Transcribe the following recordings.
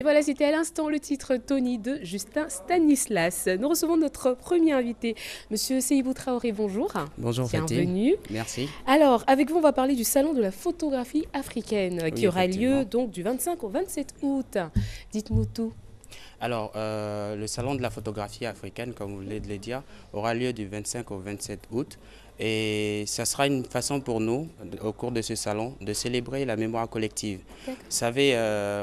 Voilà, c'était à l'instant le titre Tony de Justin Stanislas. Nous recevons notre premier invité, Monsieur Seibou Traoré, bonjour. Bonjour Fatih. Bienvenue. Merci. Alors, avec vous, on va parler du Salon de la photographie africaine qui aura lieu donc du 25 au 27 août. Dites-nous tout. Alors, le Salon de la photographie africaine, comme vous venez de le dire, aura lieu du 25 au 27 août. Et ça sera une façon pour nous, au cours de ce salon, de célébrer la mémoire collective. Vous savez,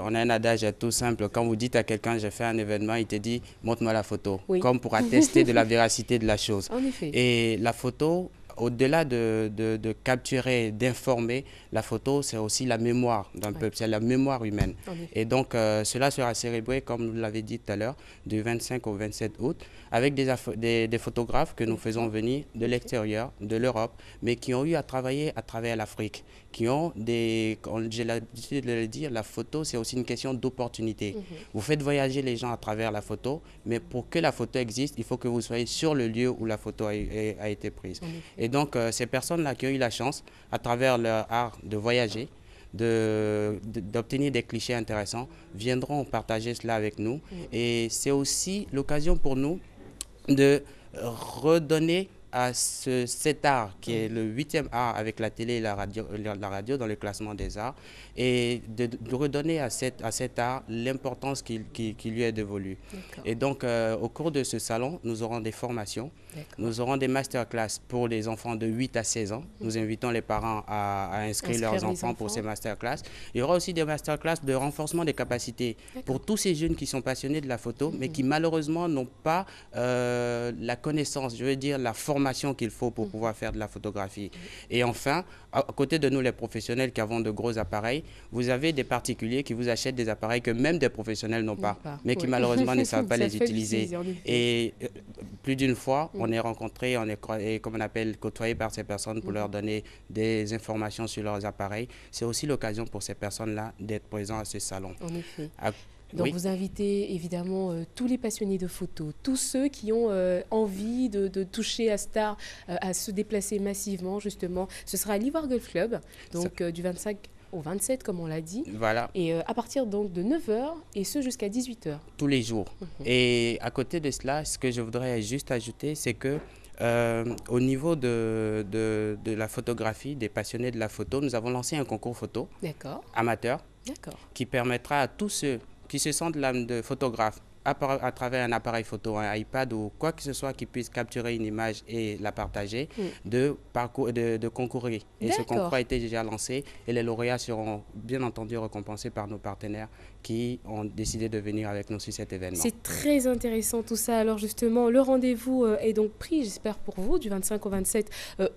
on a un adage tout simple. Quand vous dites à quelqu'un, j'ai fait un événement, il te dit, montre-moi la photo, comme pour attester de la véracité de la chose. En effet. Et la photo, au-delà de capturer, d'informer, la photo, c'est aussi la mémoire d'un peuple, c'est la mémoire humaine. Et donc, cela sera célébré, comme vous l'avez dit tout à l'heure, du 25 au 27 août, avec des photographes que nous faisons venir de l'extérieur, de l'Europe, mais qui ont eu à travailler à travers l'Afrique, qui ont des... J'ai l'habitude de le dire, la photo, c'est aussi une question d'opportunité. Vous faites voyager les gens à travers la photo, mais pour que la photo existe, il faut que vous soyez sur le lieu où la photo a été prise. Et donc, ces personnes-là qui ont eu la chance, à travers leur art de voyager, d'obtenir des clichés intéressants, viendront partager cela avec nous. Et c'est aussi l'occasion pour nous de redonner à cet art qui est le 8e art avec la télé et la radio dans le classement des arts, et de redonner à cet art l'importance qui lui est dévolue. Et donc, au cours de ce salon, nous aurons des formations, nous aurons des masterclass pour les enfants de 8 à 16 ans. Nous invitons les parents à inscrire leurs enfants pour ces masterclass. Il y aura aussi des masterclass de renforcement des capacités pour tous ces jeunes qui sont passionnés de la photo, mais qui malheureusement n'ont pas la connaissance, je veux dire la formation qu'il faut pour pouvoir faire de la photographie. Et enfin, à côté de nous les professionnels qui avons de gros appareils, vous avez des particuliers qui vous achètent des appareils que même des professionnels n'ont pas, mais qui malheureusement ne savent pas les utiliser. Et plus d'une fois, on est rencontré, on est, comme on appelle, côtoyé par ces personnes pour leur donner des informations sur leurs appareils. C'est aussi l'occasion pour ces personnes-là d'être présents à ce salon. En effet. Donc vous invitez évidemment tous les passionnés de photos, tous ceux qui ont envie de toucher à Star, à se déplacer massivement justement. Ce sera à l'Ivoire Golf Club, donc du 25 au 27 comme on l'a dit. Voilà. Et à partir donc de 9 h et ce jusqu'à 18 h. Tous les jours. Et à côté de cela, ce que je voudrais juste ajouter, c'est que au niveau de la photographie, des passionnés de la photo, nous avons lancé un concours photo amateur qui permettra à tous ceux qui se sentent l'âme de photographe à travers un appareil photo, un iPad ou quoi que ce soit qui puisse capturer une image et la partager, de concourir. Et ce concours a été déjà lancé et les lauréats seront bien entendu récompensés par nos partenaires qui ont décidé de venir avec nous sur cet événement. C'est très intéressant tout ça. Alors justement, le rendez-vous est donc pris, j'espère pour vous, du 25 au 27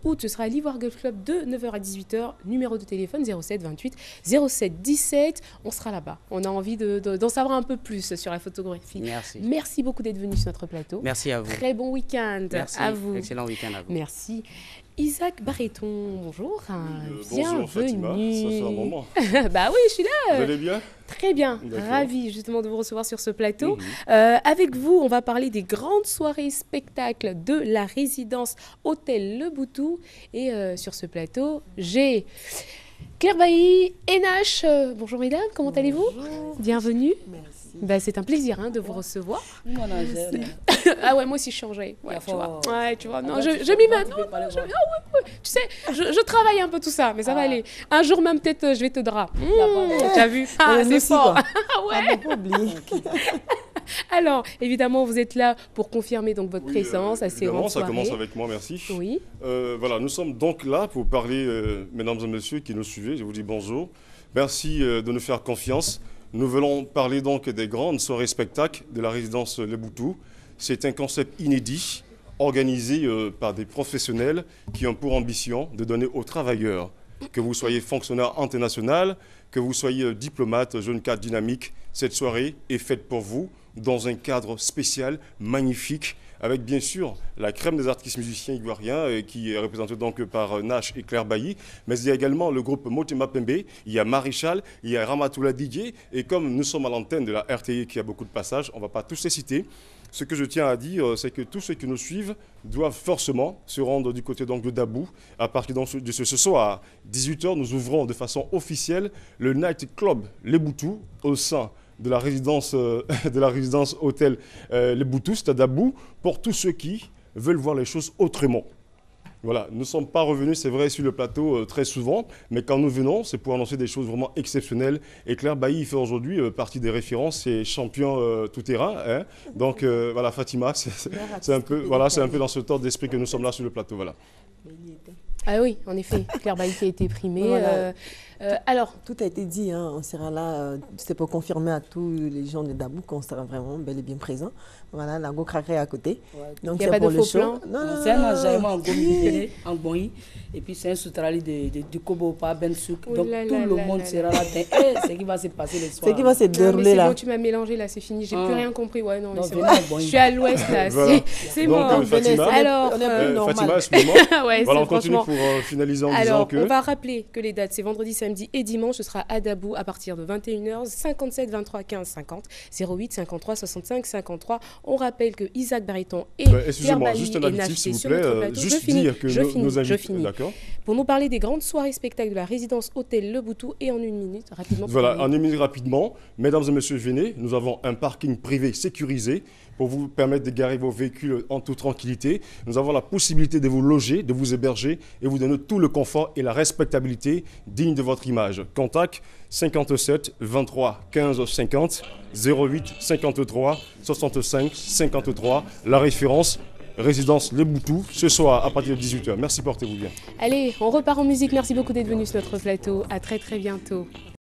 août. Ce sera à l'Ivoire Golf Club de 9 h à 18 h. Numéro de téléphone 07 28 07 17. On sera là-bas. On a envie d'en savoir un peu plus sur la photographie. Merci. Merci beaucoup d'être venu sur notre plateau. Merci à vous. Très bon week-end à vous. Excellent week-end à vous. Merci. Isaac Barreton, bonjour. Bonjour Fatima, ça fait un moment. Bah oui, je suis là. Vous allez bien? Très bien, ravi justement de vous recevoir sur ce plateau. Avec vous, on va parler des grandes soirées spectacles de la résidence Hôtel Le Boutou. Et sur ce plateau, j'ai Claire Bailly, NH. Bonjour mesdames, comment allez-vous? Bienvenue. Merci. Bah, c'est un plaisir de vous recevoir. Ah ouais, moi aussi je changeais. Ouais, tu vois. Ouais, tu vois. Non, je m'y mets. Tu sais, je travaille un peu tout ça, mais ça va aller. Un jour même peut-être je vais te drap. T'as vu? Ah, c'est fort. Ouais. Alors, évidemment, vous êtes là pour confirmer donc votre présence à ces grandes soirées. Ça commence avec moi, merci. Oui. Voilà, nous sommes donc là pour parler, mesdames et messieurs qui nous suivez, je vous dis bonjour. Merci de nous faire confiance. Nous voulons parler donc des grandes soirées spectacles de la résidence Le Boutou. C'est un concept inédit, organisé par des professionnels qui ont pour ambition de donner aux travailleurs, que vous soyez fonctionnaire international, que vous soyez diplomate, jeune cadre dynamique, cette soirée est faite pour vous dans un cadre spécial, magnifique, avec bien sûr la crème des artistes musiciens ivoiriens qui est représentée donc par Nash et Claire Bailly, mais il y a également le groupe Motema Pembe, il y a Maréchal, il y a Ramatoula Didier, et comme nous sommes à l'antenne de la RTI qui a beaucoup de passages, on ne va pas tous les citer. Ce que je tiens à dire, c'est que tous ceux qui nous suivent doivent forcément se rendre du côté donc de Dabou. À partir de ce soir, à 18 h, nous ouvrons de façon officielle le Night Club Les Boutous au sein de la résidence hôtel Le Boutou, c'est à Dabou, pour tous ceux qui veulent voir les choses autrement. Voilà, nous ne sommes pas revenus, c'est vrai, sur le plateau très souvent, mais quand nous venons, c'est pour annoncer des choses vraiment exceptionnelles. Et Claire Bailly fait aujourd'hui partie des références, c'est champion tout-terrain. Hein. Donc voilà, Fatima, c'est un peu dans ce temps d'esprit que nous sommes là sur le plateau. Voilà. Ah oui, en effet, Claire Bailly qui a été primée. Voilà. Alors, tout a été dit, hein, on sera là, c'est pour confirmer à tous les gens de Dabou qu'on sera vraiment bel et bien présents. Voilà, la go craquerait à côté. Ouais. Donc il n'y a pas de faux plan. C'est un enjaillement en Gomilé, en Bonny, et puis c'est un soutrali de Kobopa, Ben Souk. Donc tout le monde sera là. C'est qui va se passer le soir. C'est qui va se dérouler là. Bon, tu m'as mélangé là, c'est fini, j'ai plus rien compris. Ouais, non, c'est bon. Je suis à l'ouest là, voilà. c'est bon. Fatima, alors, Fatima, excuse-moi. Ouais, voilà, on continue pour finaliser en disant que... on va rappeler que les dates, c'est vendredi, samedi et dimanche. Ce sera à Dabou à partir de 21h, 57 23 15 50, 08 53 65 53. On rappelle que Isaac Bariton et Claire Bailly juste un additif, s'il vous plaît. Juste dire que nos invités... D'accord. Pour nous parler des grandes soirées spectacles de la résidence hôtel Le Boutou et en une minute, rapidement. Voilà, en une minute rapidement. Mesdames et messieurs, venez, nous avons un parking privé sécurisé pour vous permettre de garer vos véhicules en toute tranquillité. Nous avons la possibilité de vous loger, de vous héberger et vous donner tout le confort et la respectabilité digne de votre image. Contact 57 23 15 50 08 53 65 53. La référence résidence Le Boutou, ce soir à partir de 18h. Merci, portez-vous bien. Allez, on repart en musique. Merci beaucoup d'être venu sur notre plateau. À très très bientôt.